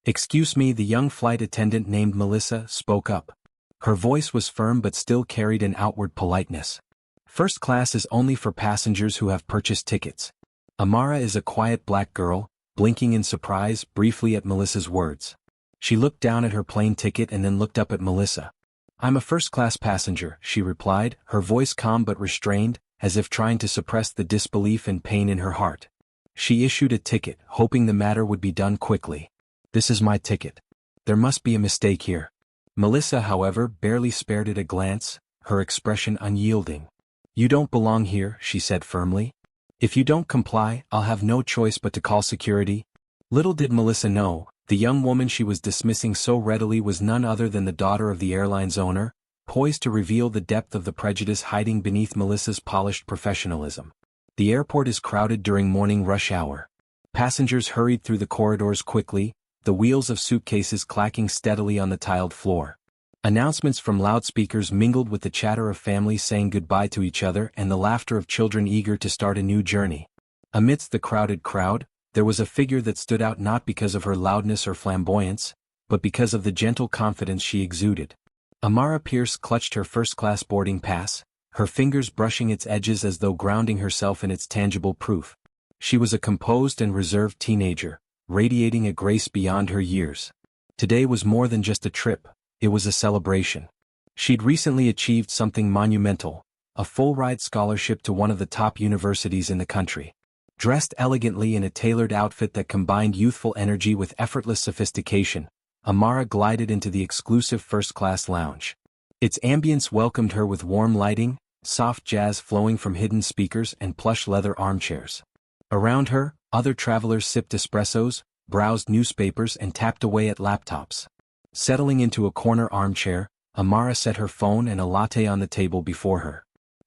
"Excuse me," the young flight attendant named Melissa spoke up. Her voice was firm but still carried an outward politeness. "First class is only for passengers who have purchased tickets." Amara is a quiet black girl, blinking in surprise briefly at Melissa's words. She looked down at her plane ticket and then looked up at Melissa. "I'm a first-class passenger," she replied, her voice calm but restrained, as if trying to suppress the disbelief and pain in her heart. She issued a ticket, hoping the matter would be done quickly. "This is my ticket. There must be a mistake here." Melissa, however, barely spared it a glance, her expression unyielding. "You don't belong here," she said firmly. "If you don't comply, I'll have no choice but to call security." Little did Melissa know, the young woman she was dismissing so readily was none other than the daughter of the airline's owner, poised to reveal the depth of the prejudice hiding beneath Melissa's polished professionalism. The airport is crowded during morning rush hour. Passengers hurried through the corridors quickly, the wheels of suitcases clacking steadily on the tiled floor. Announcements from loudspeakers mingled with the chatter of families saying goodbye to each other and the laughter of children eager to start a new journey. Amidst the crowded crowd, there was a figure that stood out not because of her loudness or flamboyance, but because of the gentle confidence she exuded. Amara Pierce clutched her first-class boarding pass, her fingers brushing its edges as though grounding herself in its tangible proof. She was a composed and reserved teenager, radiating a grace beyond her years. Today was more than just a trip, it was a celebration. She'd recently achieved something monumental, a full-ride scholarship to one of the top universities in the country. Dressed elegantly in a tailored outfit that combined youthful energy with effortless sophistication, Amara glided into the exclusive first-class lounge. Its ambience welcomed her with warm lighting, soft jazz flowing from hidden speakers and plush leather armchairs. Around her, other travelers sipped espressos, browsed newspapers and tapped away at laptops. Settling into a corner armchair, Amara set her phone and a latte on the table before her.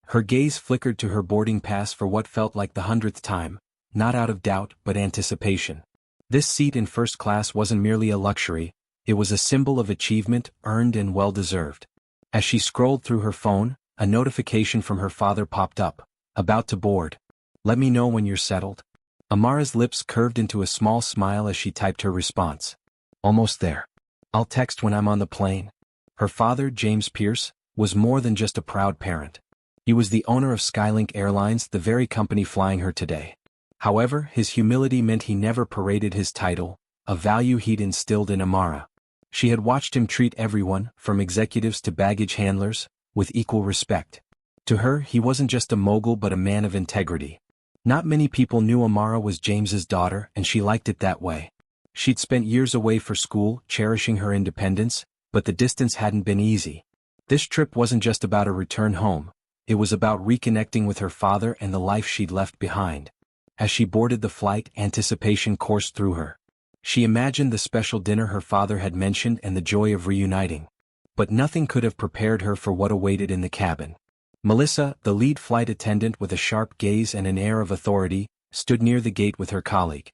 Her gaze flickered to her boarding pass for what felt like the 100th time, not out of doubt but anticipation. This seat in first class wasn't merely a luxury, it was a symbol of achievement earned and well-deserved. As she scrolled through her phone, a notification from her father popped up. "About to board. Let me know when you're settled." Amara's lips curved into a small smile as she typed her response. "Almost there. I'll text when I'm on the plane." Her father, James Pierce, was more than just a proud parent. He was the owner of Skylink Airlines, the very company flying her today. However, his humility meant he never paraded his title, a value he'd instilled in Amara. She had watched him treat everyone, from executives to baggage handlers, with equal respect. To her, he wasn't just a mogul but a man of integrity. Not many people knew Amara was James's daughter, and she liked it that way. She'd spent years away for school, cherishing her independence, but the distance hadn't been easy. This trip wasn't just about a return home, it was about reconnecting with her father and the life she'd left behind. As she boarded the flight, anticipation coursed through her. She imagined the special dinner her father had mentioned and the joy of reuniting. But nothing could have prepared her for what awaited in the cabin. Melissa, the lead flight attendant with a sharp gaze and an air of authority, stood near the gate with her colleague.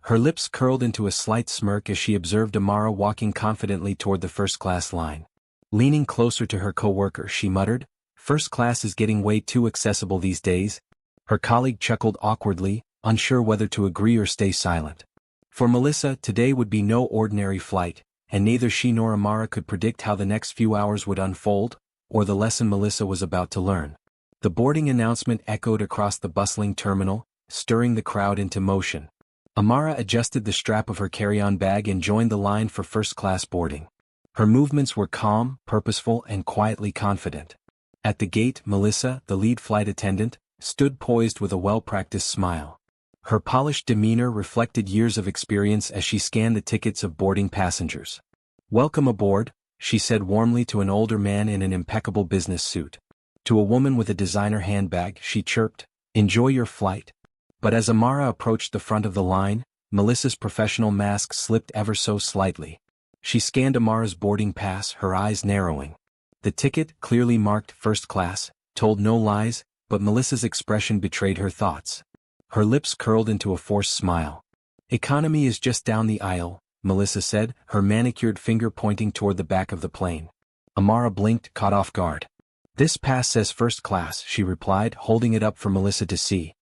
Her lips curled into a slight smirk as she observed Amara walking confidently toward the first-class line. Leaning closer to her coworker, she muttered, "First class is getting way too accessible these days." Her colleague chuckled awkwardly, unsure whether to agree or stay silent. For Melissa, today would be no ordinary flight, and neither she nor Amara could predict how the next few hours would unfold, or the lesson Melissa was about to learn. The boarding announcement echoed across the bustling terminal, stirring the crowd into motion. Amara adjusted the strap of her carry-on bag and joined the line for first-class boarding. Her movements were calm, purposeful, and quietly confident. At the gate, Melissa, the lead flight attendant, stood poised with a well-practiced smile. Her polished demeanor reflected years of experience as she scanned the tickets of boarding passengers. "Welcome aboard," she said warmly to an older man in an impeccable business suit. To a woman with a designer handbag, she chirped, "Enjoy your flight." But as Amara approached the front of the line, Melissa's professional mask slipped ever so slightly. She scanned Amara's boarding pass, her eyes narrowing. The ticket, clearly marked first class, told no lies, but Melissa's expression betrayed her thoughts. Her lips curled into a forced smile. "Economy is just down the aisle," Melissa said, her manicured finger pointing toward the back of the plane. Amara blinked, caught off guard. "This pass says first class," she replied, holding it up for Melissa to see.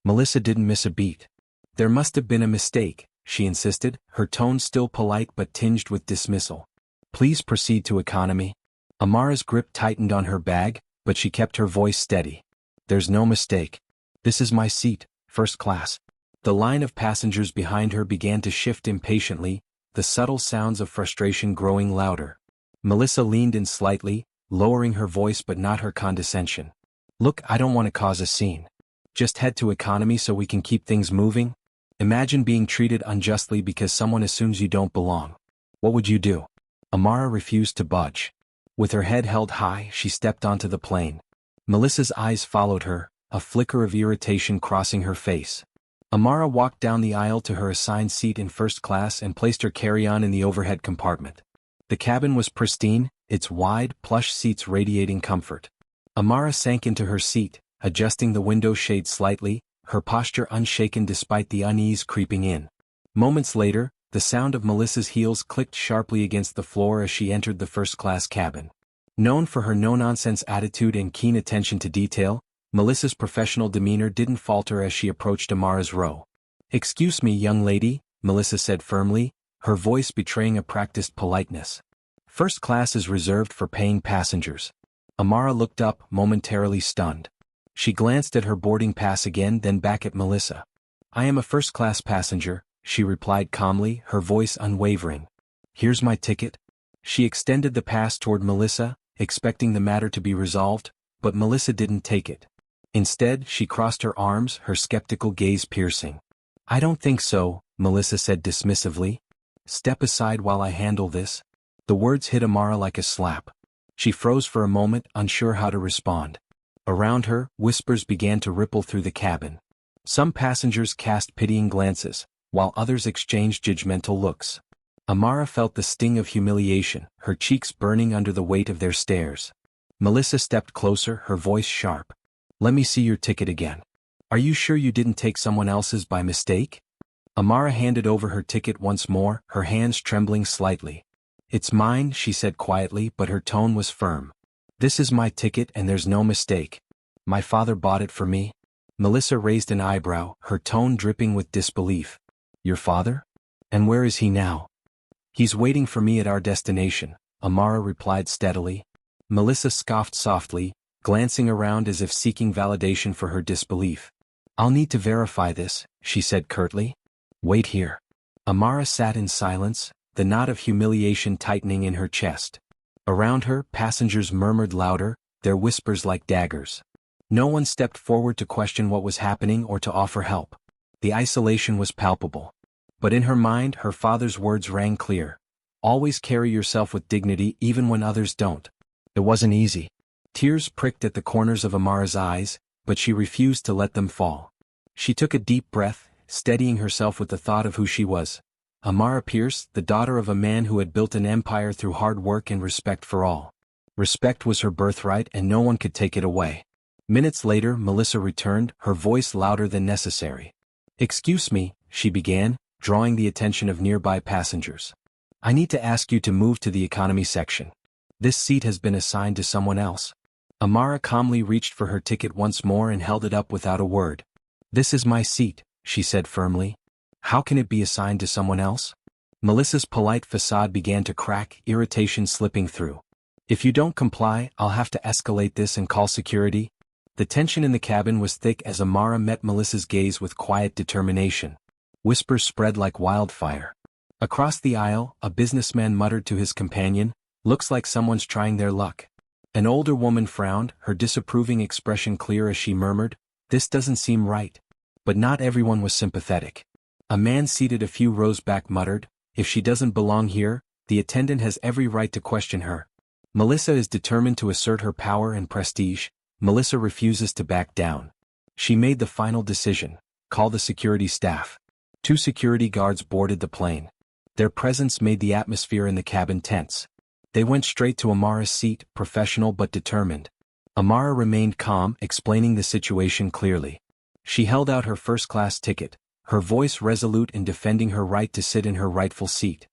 Melissa didn't miss a beat. "There must have been a mistake," she insisted, her tone still polite but tinged with dismissal. Please proceed to economy. Amara's grip tightened on her bag, but she kept her voice steady. There's no mistake. This is my seat, first class. The line of passengers behind her began to shift impatiently, the subtle sounds of frustration growing louder. Melissa leaned in slightly, lowering her voice but not her condescension. Look, I don't want to cause a scene. Just head to economy so we can keep things moving. Imagine being treated unjustly because someone assumes you don't belong. What would you do? Amara refused to budge. With her head held high, she stepped onto the plane. Melissa's eyes followed her, a flicker of irritation crossing her face. Amara walked down the aisle to her assigned seat in first class and placed her carry-on in the overhead compartment. The cabin was pristine, its wide, plush seats radiating comfort. Amara sank into her seat, adjusting the window shade slightly, her posture unshaken despite the unease creeping in. Moments later, the sound of Melissa's heels clicked sharply against the floor as she entered the first-class cabin. Known for her no-nonsense attitude and keen attention to detail, Melissa's professional demeanor didn't falter as she approached Amara's row. "Excuse me, young lady," Melissa said firmly, her voice betraying a practiced politeness. "First class is reserved for paying passengers." Amara looked up, momentarily stunned. She glanced at her boarding pass again, then back at Melissa. "I am a first-class passenger," she replied calmly, her voice unwavering. "Here's my ticket." She extended the pass toward Melissa, expecting the matter to be resolved, but Melissa didn't take it. Instead, she crossed her arms, her skeptical gaze piercing. "I don't think so," Melissa said dismissively. "Step aside while I handle this." The words hit Amara like a slap. She froze for a moment, unsure how to respond. Around her, whispers began to ripple through the cabin. Some passengers cast pitying glances, while others exchanged judgmental looks. Amara felt the sting of humiliation, her cheeks burning under the weight of their stares. Melissa stepped closer, her voice sharp. "Let me see your ticket again. Are you sure you didn't take someone else's by mistake?" Amara handed over her ticket once more, her hands trembling slightly. "It's mine," she said quietly, but her tone was firm. "This is my ticket and there's no mistake. My father bought it for me." Melissa raised an eyebrow, her tone dripping with disbelief. "Your father? And where is he now?" "He's waiting for me at our destination," Amara replied steadily. Melissa scoffed softly, glancing around as if seeking validation for her disbelief. "I'll need to verify this," she said curtly. "Wait here." Amara sat in silence, the knot of humiliation tightening in her chest. Around her, passengers murmured louder, their whispers like daggers. No one stepped forward to question what was happening or to offer help. The isolation was palpable. But in her mind, her father's words rang clear. "Always carry yourself with dignity even when others don't." It wasn't easy. Tears pricked at the corners of Amara's eyes, but she refused to let them fall. She took a deep breath, steadying herself with the thought of who she was. Amara Pierce, the daughter of a man who had built an empire through hard work and respect for all. Respect was her birthright and no one could take it away. Minutes later, Melissa returned, her voice louder than necessary. "Excuse me," she began, drawing the attention of nearby passengers. "I need to ask you to move to the economy section. This seat has been assigned to someone else." Amara calmly reached for her ticket once more and held it up without a word. "This is my seat," she said firmly. "How can it be assigned to someone else?" Melissa's polite facade began to crack, irritation slipping through. "If you don't comply, I'll have to escalate this and call security." The tension in the cabin was thick as Amara met Melissa's gaze with quiet determination. Whispers spread like wildfire. Across the aisle, a businessman muttered to his companion, "Looks like someone's trying their luck." An older woman frowned, her disapproving expression clear as she murmured, "This doesn't seem right." But not everyone was sympathetic. A man seated a few rows back muttered, "If she doesn't belong here, the attendant has every right to question her." Melissa is determined to assert her power and prestige. Melissa refuses to back down. She made the final decision: call the security staff. 2 security guards boarded the plane. Their presence made the atmosphere in the cabin tense. They went straight to Amara's seat, professional but determined. Amara remained calm, explaining the situation clearly. She held out her first-class ticket, her voice resolute in defending her right to sit in her rightful seat.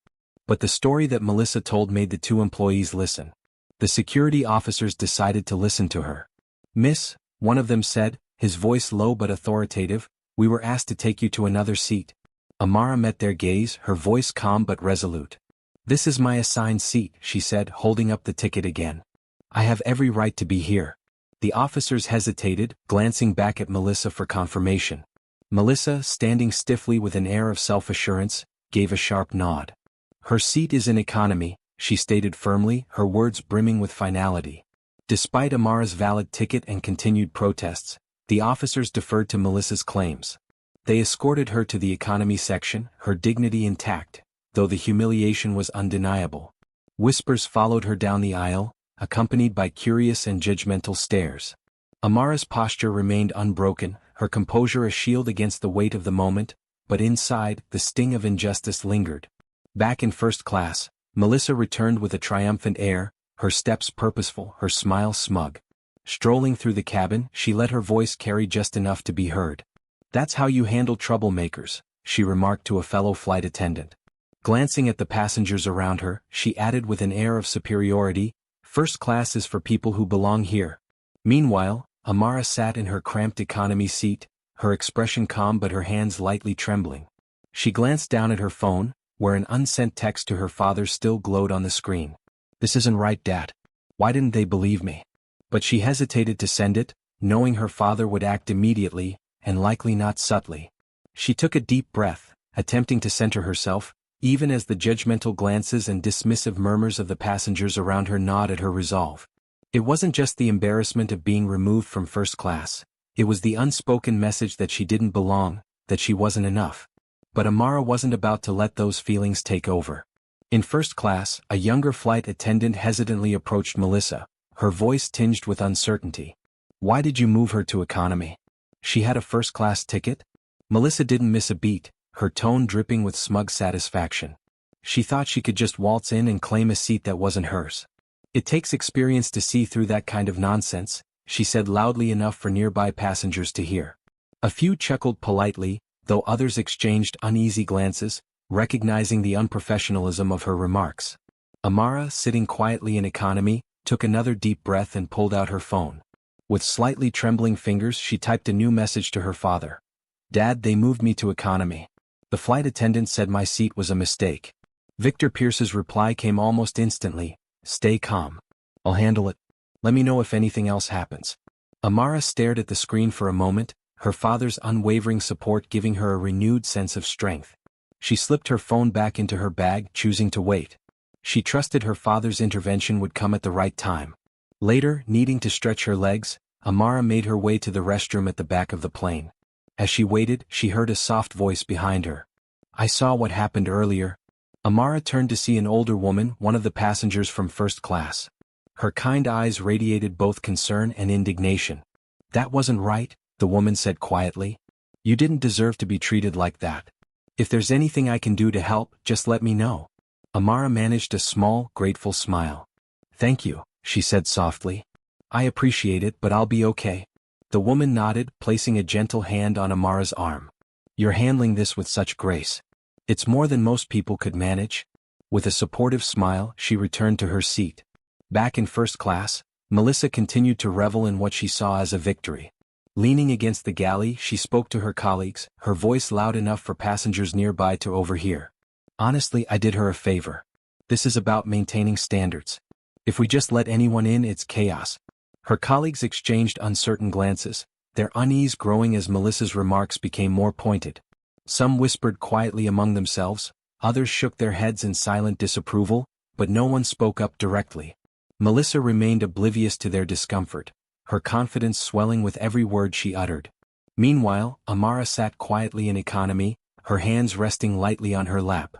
But the story that Melissa told made the 2 employees listen. The security officers decided to listen to her. "Miss," one of them said, his voice low but authoritative, "we were asked to take you to another seat." Amara met their gaze, her voice calm but resolute. "This is my assigned seat," she said, holding up the ticket again. "I have every right to be here." The officers hesitated, glancing back at Melissa for confirmation. Melissa, standing stiffly with an air of self-assurance, gave a sharp nod. "Her seat is in economy," she stated firmly, her words brimming with finality. Despite Amara's valid ticket and continued protests, the officers deferred to Melissa's claims. They escorted her to the economy section, her dignity intact, though the humiliation was undeniable. Whispers followed her down the aisle, accompanied by curious and judgmental stares. Amara's posture remained unbroken, her composure a shield against the weight of the moment, but inside, the sting of injustice lingered. Back in first class, Melissa returned with a triumphant air, her steps purposeful, her smile smug. Strolling through the cabin, she let her voice carry just enough to be heard. "That's how you handle troublemakers," she remarked to a fellow flight attendant. Glancing at the passengers around her, she added with an air of superiority, "First class is for people who belong here." Meanwhile, Amara sat in her cramped economy seat, her expression calm but her hands lightly trembling. She glanced down at her phone, where an unsent text to her father still glowed on the screen. "This isn't right, Dad. Why didn't they believe me?" But she hesitated to send it, knowing her father would act immediately, and likely not subtly. She took a deep breath, attempting to center herself, even as the judgmental glances and dismissive murmurs of the passengers around her gnawed at her resolve. It wasn't just the embarrassment of being removed from first class, it was the unspoken message that she didn't belong, that she wasn't enough. But Amara wasn't about to let those feelings take over. In first class, a younger flight attendant hesitantly approached Melissa, her voice tinged with uncertainty. "Why did you move her to economy? She had a first-class ticket?" Melissa didn't miss a beat, her tone dripping with smug satisfaction. She thought she could just waltz in and claim a seat that wasn't hers. "It takes experience to see through that kind of nonsense," she said loudly enough for nearby passengers to hear. A few chuckled politely, though others exchanged uneasy glances, recognizing the unprofessionalism of her remarks. Amara, sitting quietly in economy, took another deep breath and pulled out her phone. With slightly trembling fingers she typed a new message to her father. "Dad, they moved me to economy. The flight attendant said my seat was a mistake." Victor Pierce's reply came almost instantly, "Stay calm. I'll handle it. Let me know if anything else happens." Amara stared at the screen for a moment, her father's unwavering support giving her a renewed sense of strength. She slipped her phone back into her bag, choosing to wait. She trusted her father's intervention would come at the right time. Later, needing to stretch her legs, Amara made her way to the restroom at the back of the plane. As she waited, she heard a soft voice behind her. "I saw what happened earlier." Amara turned to see an older woman, one of the passengers from first class. Her kind eyes radiated both concern and indignation. "That wasn't right," the woman said quietly. "You didn't deserve to be treated like that. If there's anything I can do to help, just let me know." Amara managed a small, grateful smile. "Thank you," she said softly. "I appreciate it, but I'll be okay." The woman nodded, placing a gentle hand on Amara's arm. "You're handling this with such grace. It's more than most people could manage." With a supportive smile, she returned to her seat. Back in first class, Melissa continued to revel in what she saw as a victory. Leaning against the galley, she spoke to her colleagues, her voice loud enough for passengers nearby to overhear. "Honestly, I did her a favor. This is about maintaining standards. If we just let anyone in, it's chaos." Her colleagues exchanged uncertain glances, their unease growing as Melissa's remarks became more pointed. Some whispered quietly among themselves, others shook their heads in silent disapproval, but no one spoke up directly. Melissa remained oblivious to their discomfort, her confidence swelling with every word she uttered. Meanwhile, Amara sat quietly in economy, her hands resting lightly on her lap.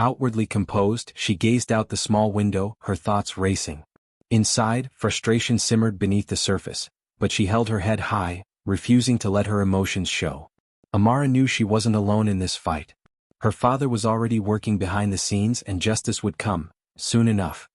Outwardly composed, she gazed out the small window, her thoughts racing. Inside, frustration simmered beneath the surface, but she held her head high, refusing to let her emotions show. Amara knew she wasn't alone in this fight. Her father was already working behind the scenes and justice would come, soon enough.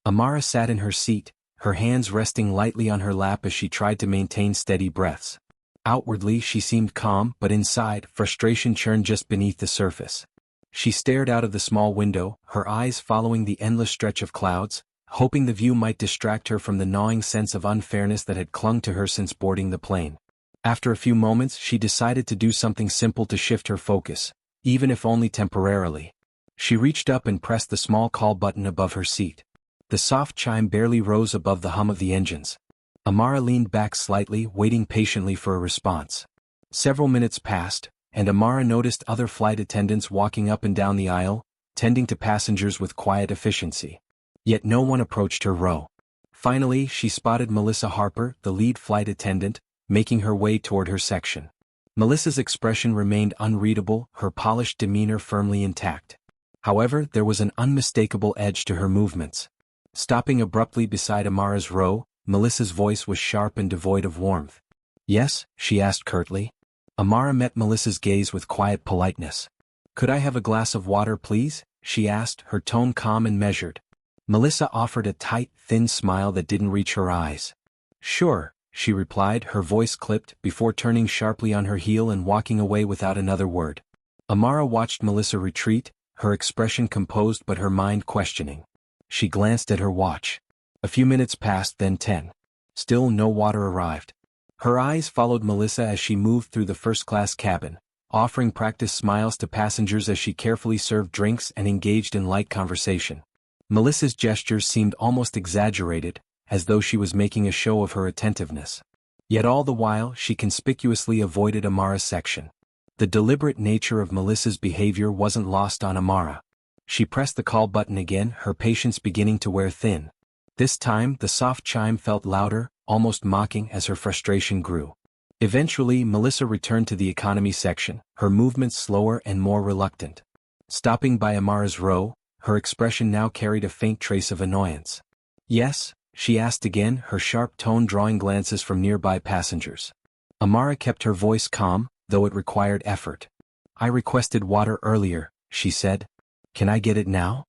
Amara sat in her seat, her hands resting lightly on her lap as she tried to maintain steady breaths. Outwardly she seemed calm, but inside, frustration churned just beneath the surface. She stared out of the small window, her eyes following the endless stretch of clouds, hoping the view might distract her from the gnawing sense of unfairness that had clung to her since boarding the plane. After a few moments she decided to do something simple to shift her focus, even if only temporarily. She reached up and pressed the small call button above her seat. The soft chime barely rose above the hum of the engines. Amara leaned back slightly, waiting patiently for a response. Several minutes passed, and Amara noticed other flight attendants walking up and down the aisle, tending to passengers with quiet efficiency. Yet no one approached her row. Finally, she spotted Melissa Harper, the lead flight attendant, making her way toward her section. Melissa's expression remained unreadable, her polished demeanor firmly intact. However, there was an unmistakable edge to her movements. Stopping abruptly beside Amara's row, Melissa's voice was sharp and devoid of warmth. "Yes?" she asked curtly. Amara met Melissa's gaze with quiet politeness. "Could I have a glass of water, please?" she asked, her tone calm and measured. Melissa offered a tight, thin smile that didn't reach her eyes. "Sure," she replied, her voice clipped, before turning sharply on her heel and walking away without another word. Amara watched Melissa retreat, her expression composed but her mind questioning. She glanced at her watch. A few minutes passed, then 10. Still no water arrived. Her eyes followed Melissa as she moved through the first-class cabin, offering practice smiles to passengers as she carefully served drinks and engaged in light conversation. Melissa's gestures seemed almost exaggerated, as though she was making a show of her attentiveness. Yet all the while she conspicuously avoided Amara's section. The deliberate nature of Melissa's behavior wasn't lost on Amara. She pressed the call button again, her patience beginning to wear thin. This time the soft chime felt louder, almost mocking as her frustration grew. Eventually Melissa returned to the economy section, her movements slower and more reluctant. Stopping by Amara's row, her expression now carried a faint trace of annoyance. "Yes?" she asked again, her sharp tone drawing glances from nearby passengers. Amara kept her voice calm, though it required effort. "I requested water earlier," she said. "Can I get it now?"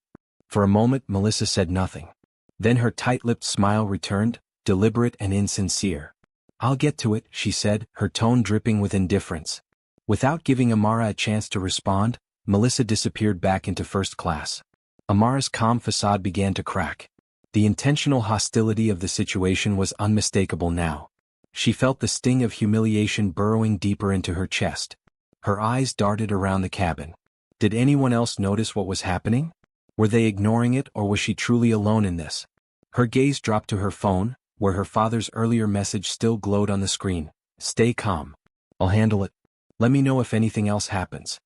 For a moment Melissa said nothing. Then her tight-lipped smile returned, deliberate and insincere. "I'll get to it," she said, her tone dripping with indifference. Without giving Amara a chance to respond, Melissa disappeared back into first class. Amara's calm facade began to crack. The intentional hostility of the situation was unmistakable now. She felt the sting of humiliation burrowing deeper into her chest. Her eyes darted around the cabin. Did anyone else notice what was happening? Were they ignoring it, or was she truly alone in this? Her gaze dropped to her phone, where her father's earlier message still glowed on the screen. "Stay calm. I'll handle it. Let me know if anything else happens."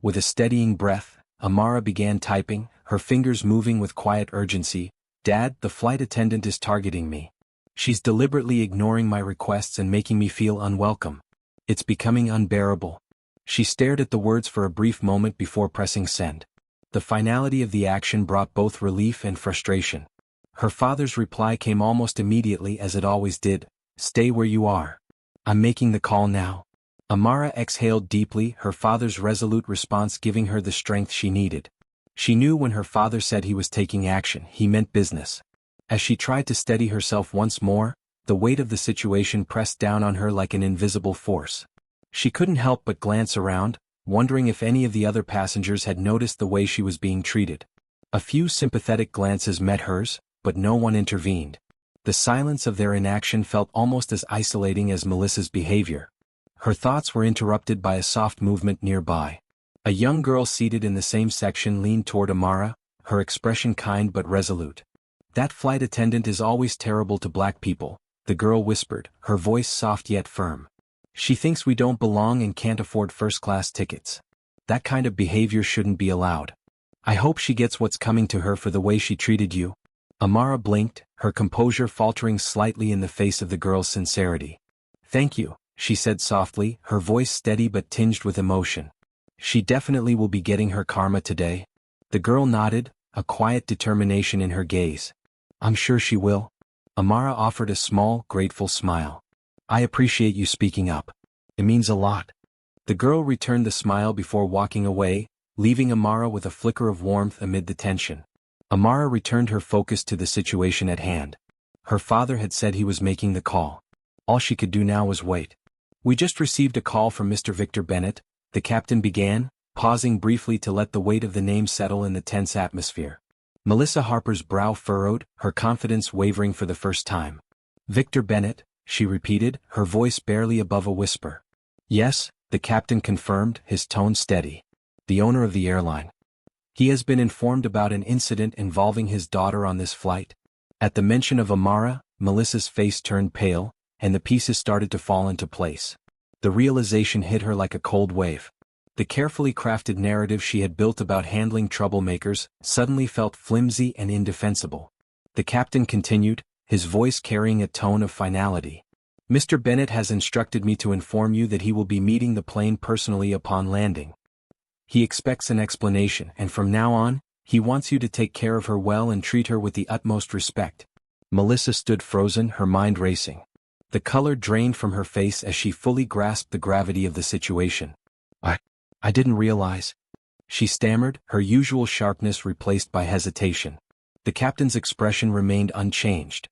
With a steadying breath, Amara began typing, her fingers moving with quiet urgency. "Dad, the flight attendant is targeting me. She's deliberately ignoring my requests and making me feel unwelcome. It's becoming unbearable." She stared at the words for a brief moment before pressing send. The finality of the action brought both relief and frustration. Her father's reply came almost immediately, as it always did. "Stay where you are. I'm making the call now." Amara exhaled deeply, her father's resolute response giving her the strength she needed. She knew when her father said he was taking action, he meant business. As she tried to steady herself once more, the weight of the situation pressed down on her like an invisible force. She couldn't help but glance around, wondering if any of the other passengers had noticed the way she was being treated. A few sympathetic glances met hers, but no one intervened. The silence of their inaction felt almost as isolating as Melissa's behavior. Her thoughts were interrupted by a soft movement nearby. A young girl seated in the same section leaned toward Amara, her expression kind but resolute. "That flight attendant is always terrible to black people," the girl whispered, her voice soft yet firm. "She thinks we don't belong and can't afford first-class tickets. That kind of behavior shouldn't be allowed. I hope she gets what's coming to her for the way she treated you." Amara blinked, her composure faltering slightly in the face of the girl's sincerity. "Thank you," she said softly, her voice steady but tinged with emotion. "She definitely will be getting her karma today." The girl nodded, a quiet determination in her gaze. "I'm sure she will." Amara offered a small, grateful smile. "I appreciate you speaking up. It means a lot." The girl returned the smile before walking away, leaving Amara with a flicker of warmth amid the tension. Amara returned her focus to the situation at hand. Her father had said he was making the call. All she could do now was wait. "We just received a call from Mr. Victor Bennett," the captain began, pausing briefly to let the weight of the name settle in the tense atmosphere. Melissa Harper's brow furrowed, her confidence wavering for the first time. "Victor Bennett," she repeated, her voice barely above a whisper. "Yes," the captain confirmed, his tone steady. the owner of the airline. He has been informed about an incident involving his daughter on this flight. At the mention of Amara, Melissa's face turned pale, and the pieces started to fall into place. The realization hit her like a cold wave. The carefully crafted narrative she had built about handling troublemakers suddenly felt flimsy and indefensible. The captain continued, his voice carrying a tone of finality. Mr. Bennett has instructed me to inform you that he will be meeting the plane personally upon landing. He expects an explanation, and from now on, he wants you to take care of her well and treat her with the utmost respect. Melissa stood frozen, her mind racing. The color drained from her face as she fully grasped the gravity of the situation. I didn't realize. She stammered, her usual sharpness replaced by hesitation. The captain's expression remained unchanged.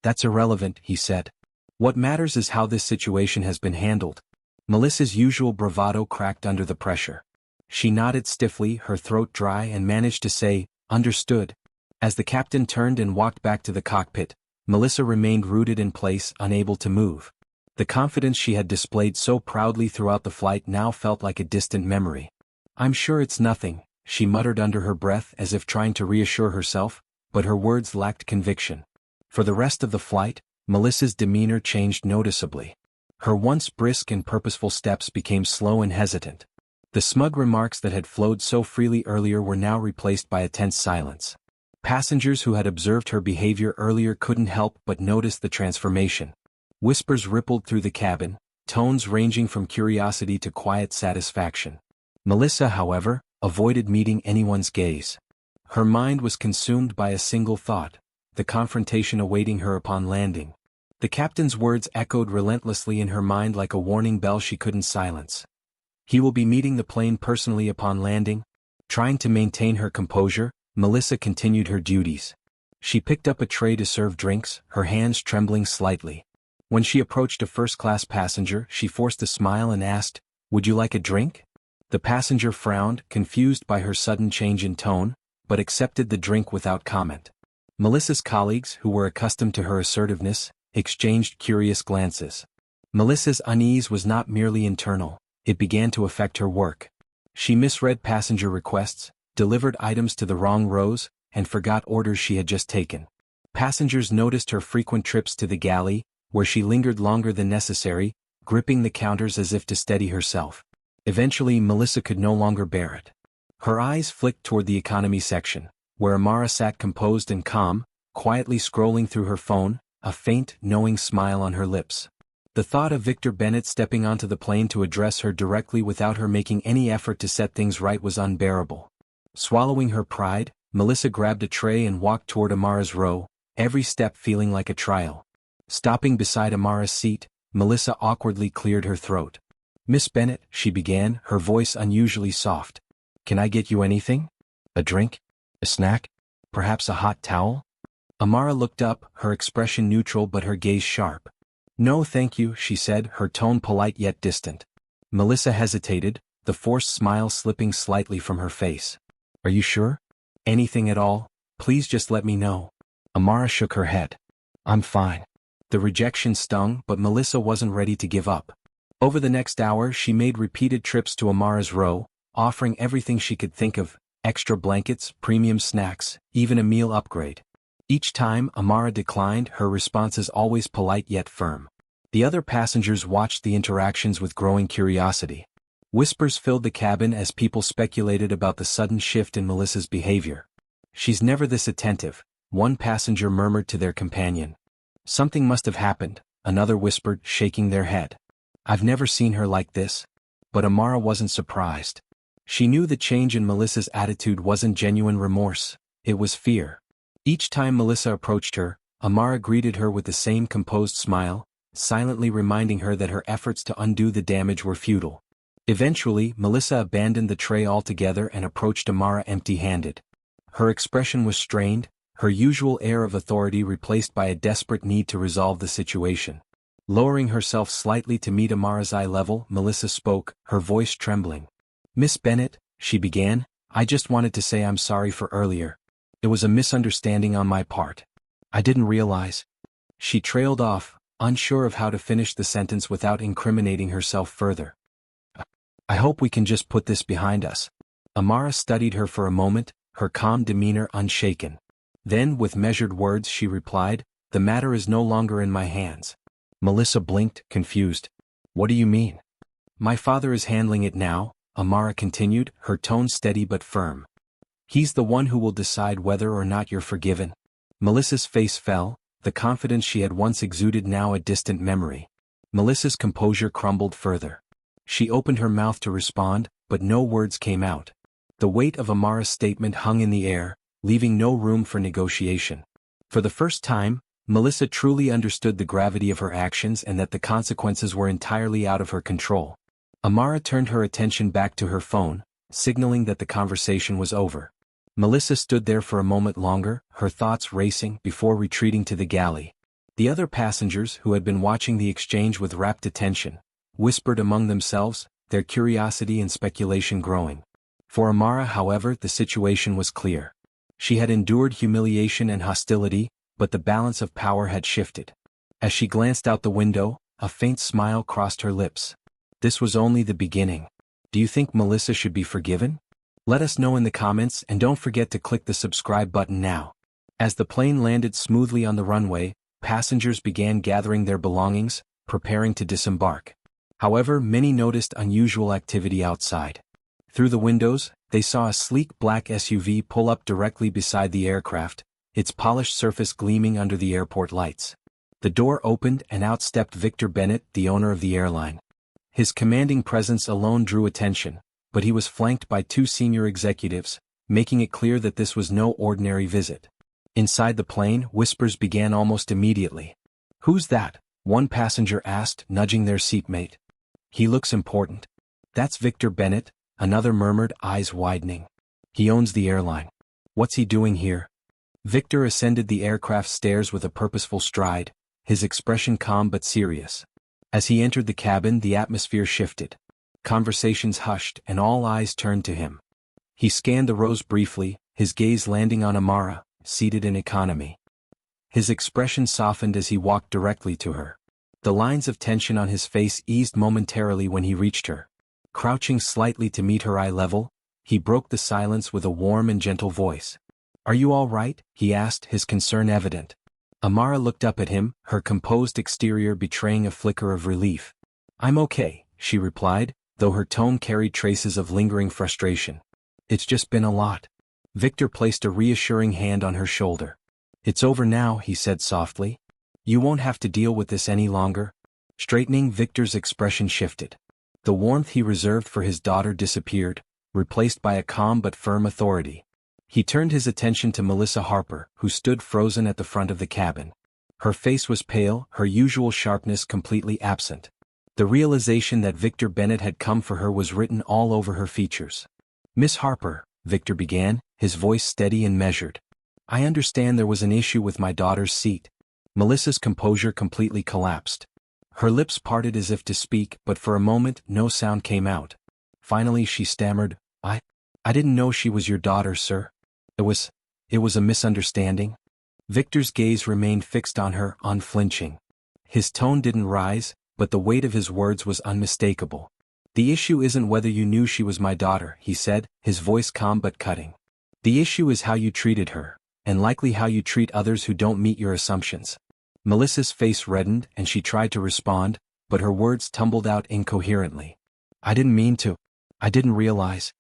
That's irrelevant, he said. What matters is how this situation has been handled. Melissa's usual bravado cracked under the pressure. She nodded stiffly, her throat dry, and managed to say, "Understood." As the captain turned and walked back to the cockpit, Melissa remained rooted in place, unable to move. The confidence she had displayed so proudly throughout the flight now felt like a distant memory. "I'm sure it's nothing," she muttered under her breath as if trying to reassure herself, but her words lacked conviction. For the rest of the flight, Melissa's demeanor changed noticeably. Her once brisk and purposeful steps became slow and hesitant. The smug remarks that had flowed so freely earlier were now replaced by a tense silence. Passengers who had observed her behavior earlier couldn't help but notice the transformation. Whispers rippled through the cabin, tones ranging from curiosity to quiet satisfaction. Melissa, however, avoided meeting anyone's gaze. Her mind was consumed by a single thought, the confrontation awaiting her upon landing. The captain's words echoed relentlessly in her mind like a warning bell she couldn't silence. He will be meeting the plane personally upon landing. Trying to maintain her composure, Melissa continued her duties. She picked up a tray to serve drinks, her hands trembling slightly. When she approached a first-class passenger, she forced a smile and asked, "Would you like a drink?" The passenger frowned, confused by her sudden change in tone, but accepted the drink without comment. Melissa's colleagues, who were accustomed to her assertiveness, exchanged curious glances. Melissa's unease was not merely internal, it began to affect her work. She misread passenger requests, delivered items to the wrong rows, and forgot orders she had just taken. Passengers noticed her frequent trips to the galley, where she lingered longer than necessary, gripping the counters as if to steady herself. Eventually, Melissa could no longer bear it. Her eyes flicked toward the economy section, where Amara sat composed and calm, quietly scrolling through her phone, a faint, knowing smile on her lips. The thought of Victor Bennett stepping onto the plane to address her directly without her making any effort to set things right was unbearable. Swallowing her pride, Melissa grabbed a tray and walked toward Amara's row, every step feeling like a trial. Stopping beside Amara's seat, Melissa awkwardly cleared her throat. "Miss Bennett," she began, her voice unusually soft. "Can I get you anything? A drink? A snack? Perhaps a hot towel?" Amara looked up, her expression neutral but her gaze sharp. "No thank you," she said, her tone polite yet distant. Melissa hesitated, the forced smile slipping slightly from her face. "Are you sure? Anything at all? Please just let me know." Amara shook her head. "I'm fine." The rejection stung, but Melissa wasn't ready to give up. Over the next hour she made repeated trips to Amara's row, offering everything she could think of, extra blankets, premium snacks, even a meal upgrade. Each time Amara declined, her responses always polite yet firm. The other passengers watched the interactions with growing curiosity. Whispers filled the cabin as people speculated about the sudden shift in Melissa's behavior. "She's never this attentive," one passenger murmured to their companion. "Something must have happened," another whispered, shaking their head. "I've never seen her like this." But Amara wasn't surprised. She knew the change in Melissa's attitude wasn't genuine remorse, it was fear. Each time Melissa approached her, Amara greeted her with the same composed smile, silently reminding her that her efforts to undo the damage were futile. Eventually, Melissa abandoned the tray altogether and approached Amara empty-handed. Her expression was strained, her usual air of authority replaced by a desperate need to resolve the situation. Lowering herself slightly to meet Amara's eye level, Melissa spoke, her voice trembling. "Miss Bennett," she began, "I just wanted to say I'm sorry for earlier. It was a misunderstanding on my part. I didn't realize." She trailed off, unsure of how to finish the sentence without incriminating herself further. "I hope we can just put this behind us." Amara studied her for a moment, her calm demeanor unshaken. Then, with measured words, she replied, "The matter is no longer in my hands." Melissa blinked, confused. "What do you mean?" "My father is handling it now," Amara continued, her tone steady but firm. "He's the one who will decide whether or not you're forgiven." Melissa's face fell, the confidence she had once exuded now a distant memory. Melissa's composure crumbled further. She opened her mouth to respond, but no words came out. The weight of Amara's statement hung in the air, leaving no room for negotiation. For the first time, Melissa truly understood the gravity of her actions and that the consequences were entirely out of her control. Amara turned her attention back to her phone, signaling that the conversation was over. Melissa stood there for a moment longer, her thoughts racing, before retreating to the galley. The other passengers, who had been watching the exchange with rapt attention, whispered among themselves, their curiosity and speculation growing. For Amara, however, the situation was clear. She had endured humiliation and hostility, but the balance of power had shifted. As she glanced out the window, a faint smile crossed her lips. This was only the beginning. Do you think Melissa should be forgiven? Let us know in the comments, and don't forget to click the subscribe button now. As the plane landed smoothly on the runway, passengers began gathering their belongings, preparing to disembark. However, many noticed unusual activity outside. Through the windows, they saw a sleek black SUV pull up directly beside the aircraft, its polished surface gleaming under the airport lights. The door opened and out stepped Victor Bennett, the owner of the airline. His commanding presence alone drew attention, but he was flanked by two senior executives, making it clear that this was no ordinary visit. Inside the plane, whispers began almost immediately. "Who's that?" one passenger asked, nudging their seatmate. "He looks important." "That's Victor Bennett," another murmured, eyes widening. "He owns the airline. What's he doing here?" Victor ascended the aircraft stairs with a purposeful stride, his expression calm but serious. As he entered the cabin, the atmosphere shifted. Conversations hushed, and all eyes turned to him. He scanned the rows briefly, his gaze landing on Amara, seated in economy. His expression softened as he walked directly to her. The lines of tension on his face eased momentarily when he reached her. Crouching slightly to meet her eye level, he broke the silence with a warm and gentle voice. "Are you all right?" he asked, his concern evident. Amara looked up at him, her composed exterior betraying a flicker of relief. "I'm okay," she replied, though her tone carried traces of lingering frustration. "It's just been a lot." Victor placed a reassuring hand on her shoulder. "It's over now," he said softly. "You won't have to deal with this any longer." Straightening, Victor's expression shifted. The warmth he reserved for his daughter disappeared, replaced by a calm but firm authority. He turned his attention to Melissa Harper, who stood frozen at the front of the cabin. Her face was pale, her usual sharpness completely absent. The realization that Victor Bennett had come for her was written all over her features. "Miss Harper," Victor began, his voice steady and measured. "I understand there was an issue with my daughter's seat." Melissa's composure completely collapsed. Her lips parted as if to speak, but for a moment no sound came out. Finally she stammered, I didn't know she was your daughter, sir. It was a misunderstanding." Victor's gaze remained fixed on her, unflinching. His tone didn't rise, but the weight of his words was unmistakable. "The issue isn't whether you knew she was my daughter," he said, his voice calm but cutting. "The issue is how you treated her, and likely how you treat others who don't meet your assumptions." Melissa's face reddened, and she tried to respond, but her words tumbled out incoherently. "I didn't mean to. I didn't realize."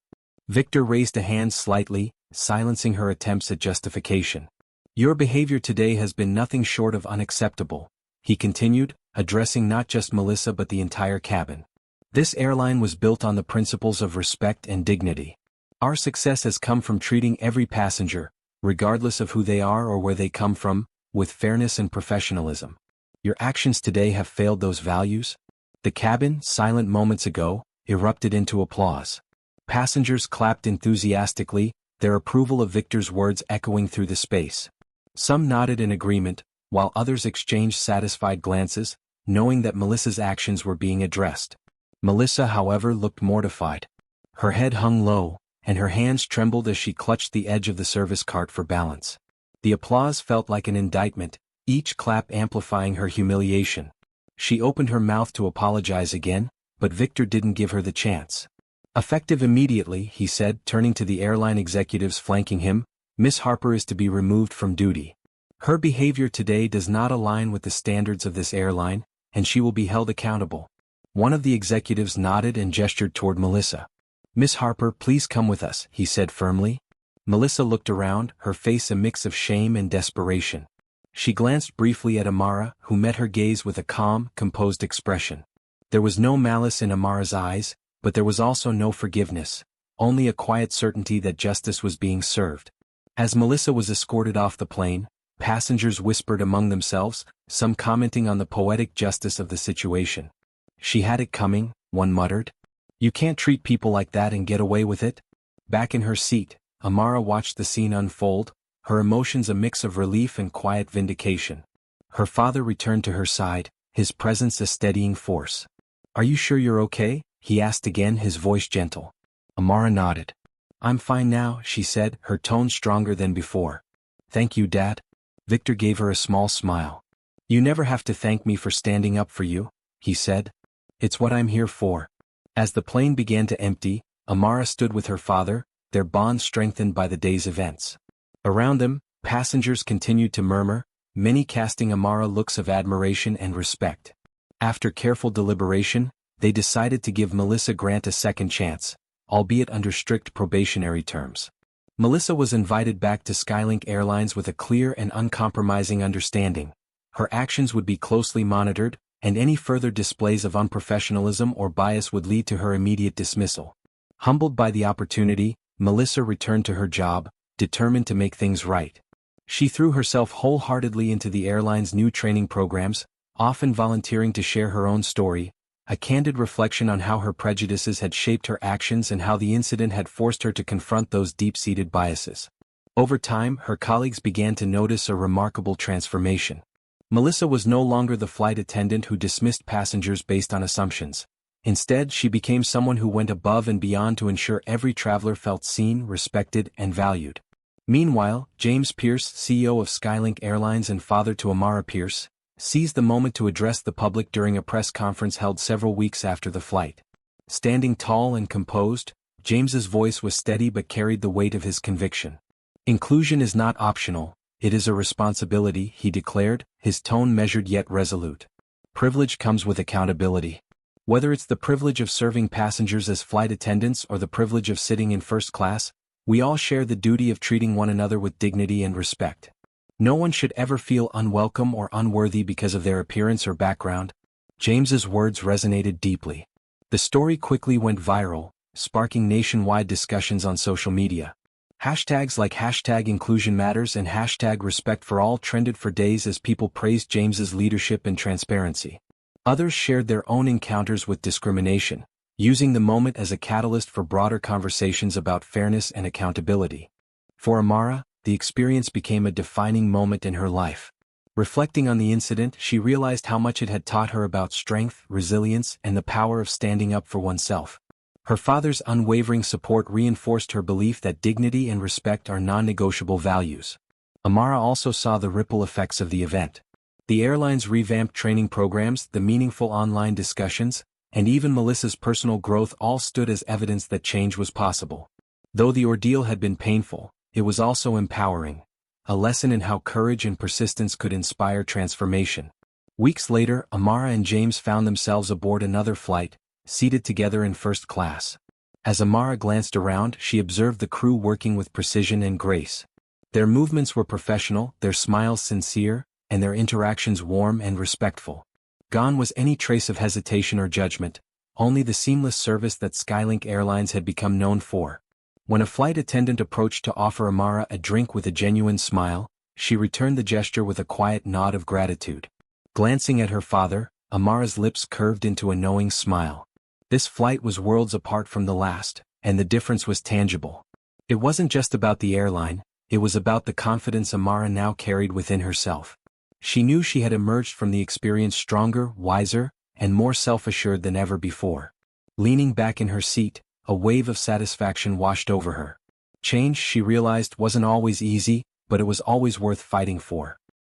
Victor raised a hand slightly, silencing her attempts at justification. "Your behavior today has been nothing short of unacceptable," he continued, addressing not just Melissa but the entire cabin. "This airline was built on the principles of respect and dignity. Our success has come from treating every passenger, regardless of who they are or where they come from, with fairness and professionalism. Your actions today have failed those values." The cabin, silent moments ago, erupted into applause. Passengers clapped enthusiastically, their approval of Victor's words echoing through the space. Some nodded in agreement, while others exchanged satisfied glances, knowing that Melissa's actions were being addressed. Melissa, however, looked mortified. Her head hung low, and her hands trembled as she clutched the edge of the service cart for balance. The applause felt like an indictment, each clap amplifying her humiliation. She opened her mouth to apologize again, but Victor didn't give her the chance. Effective immediately, he said, turning to the airline executives flanking him. Miss Harper is to be removed from duty. Her behavior today does not align with the standards of this airline, and she will be held accountable. One of the executives nodded and gestured toward Melissa. Miss Harper, please come with us, he said firmly. Melissa looked around, her face a mix of shame and desperation. She glanced briefly at Amara, who met her gaze with a calm, composed expression. There was no malice in Amara's eyes, but there was also no forgiveness, only a quiet certainty that justice was being served. As Melissa was escorted off the plane, passengers whispered among themselves, some commenting on the poetic justice of the situation. She had it coming, one muttered. You can't treat people like that and get away with it. Back in her seat, Amara watched the scene unfold, her emotions a mix of relief and quiet vindication. Her father returned to her side, his presence a steadying force. Are you sure you're okay? He asked again, his voice gentle. Amara nodded. I'm fine now, she said, her tone stronger than before. Thank you, Dad. Victor gave her a small smile. You never have to thank me for standing up for you, he said. It's what I'm here for. As the plane began to empty, Amara stood with her father, their bond strengthened by the day's events. Around them, passengers continued to murmur, many casting Amara looks of admiration and respect. After careful deliberation, they decided to give Melissa Grant a second chance, albeit under strict probationary terms. Melissa was invited back to Skylink Airlines with a clear and uncompromising understanding. Her actions would be closely monitored, and any further displays of unprofessionalism or bias would lead to her immediate dismissal. Humbled by the opportunity, Melissa returned to her job, determined to make things right. She threw herself wholeheartedly into the airline's new training programs, often volunteering to share her own story, a candid reflection on how her prejudices had shaped her actions and how the incident had forced her to confront those deep-seated biases. Over time, her colleagues began to notice a remarkable transformation. Melissa was no longer the flight attendant who dismissed passengers based on assumptions. Instead, she became someone who went above and beyond to ensure every traveler felt seen, respected, and valued. Meanwhile, James Pierce, CEO of Skylink Airlines and father to Amara Pierce, seized the moment to address the public during a press conference held several weeks after the flight. Standing tall and composed, James's voice was steady but carried the weight of his conviction. Inclusion is not optional, it is a responsibility, he declared, his tone measured yet resolute. Privilege comes with accountability. Whether it's the privilege of serving passengers as flight attendants or the privilege of sitting in first class, we all share the duty of treating one another with dignity and respect. No one should ever feel unwelcome or unworthy because of their appearance or background. James's words resonated deeply. The story quickly went viral, sparking nationwide discussions on social media. Hashtags like #InclusionMatters and #RespectForAll trended for days as people praised James's leadership and transparency. Others shared their own encounters with discrimination, using the moment as a catalyst for broader conversations about fairness and accountability. For Amara, the experience became a defining moment in her life. Reflecting on the incident, she realized how much it had taught her about strength, resilience, and the power of standing up for oneself. Her father's unwavering support reinforced her belief that dignity and respect are non-negotiable values. Amara also saw the ripple effects of the event. The airline's revamped training programs, the meaningful online discussions, and even Melissa's personal growth all stood as evidence that change was possible. Though the ordeal had been painful, it was also empowering, a lesson in how courage and persistence could inspire transformation. Weeks later, Amara and James found themselves aboard another flight, seated together in first class. As Amara glanced around, she observed the crew working with precision and grace. Their movements were professional, their smiles sincere, and their interactions warm and respectful. Gone was any trace of hesitation or judgment, only the seamless service that Skylink Airlines had become known for. When a flight attendant approached to offer Amara a drink with a genuine smile, she returned the gesture with a quiet nod of gratitude. Glancing at her father, Amara's lips curved into a knowing smile. This flight was worlds apart from the last, and the difference was tangible. It wasn't just about the airline, it was about the confidence Amara now carried within herself. She knew she had emerged from the experience stronger, wiser, and more self-assured than ever before. Leaning back in her seat, a wave of satisfaction washed over her. Change, she realized, wasn't always easy, but it was always worth fighting for.